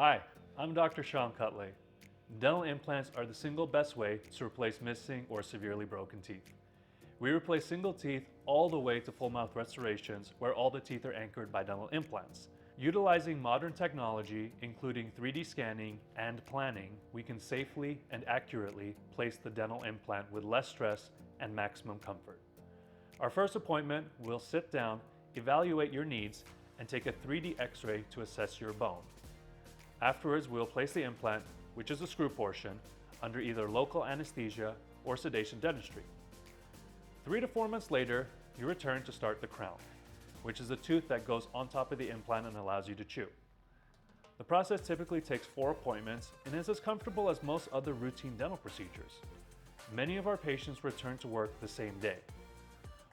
Hi, I'm Dr. Sean Kutlay. Dental implants are the single best way to replace missing or severely broken teeth. We replace single teeth all the way to full mouth restorations where all the teeth are anchored by dental implants. Utilizing modern technology, including 3D scanning and planning, we can safely and accurately place the dental implant with less stress and maximum comfort. Our first appointment, we'll sit down, evaluate your needs, and take a 3D x-ray to assess your bone. Afterwards, we'll place the implant, which is the screw portion, under either local anesthesia or sedation dentistry. 3 to 4 months later, you return to start the crown, which is the tooth that goes on top of the implant and allows you to chew. The process typically takes 4 appointments and is as comfortable as most other routine dental procedures. Many of our patients return to work the same day.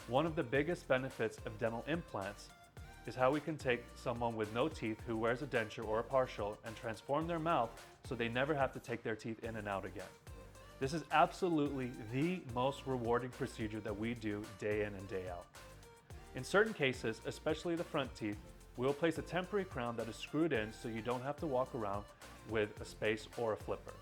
One of the biggest benefits of dental implants is how we can take someone with no teeth who wears a denture or a partial and transform their mouth so they never have to take their teeth in and out again. This is absolutely the most rewarding procedure that we do day in and day out. In certain cases, especially the front teeth, we will place a temporary crown that is screwed in so you don't have to walk around with a space or a flipper.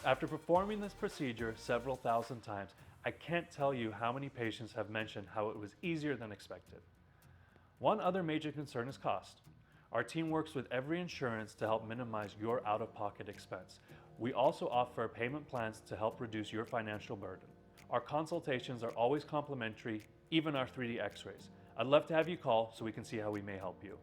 After performing this procedure several thousand times, I can't tell you how many patients have mentioned how it was easier than expected. One other major concern is cost. Our team works with every insurance to help minimize your out-of-pocket expense. We also offer payment plans to help reduce your financial burden. Our consultations are always complimentary, even our 3D x-rays. I'd love to have you call so we can see how we may help you.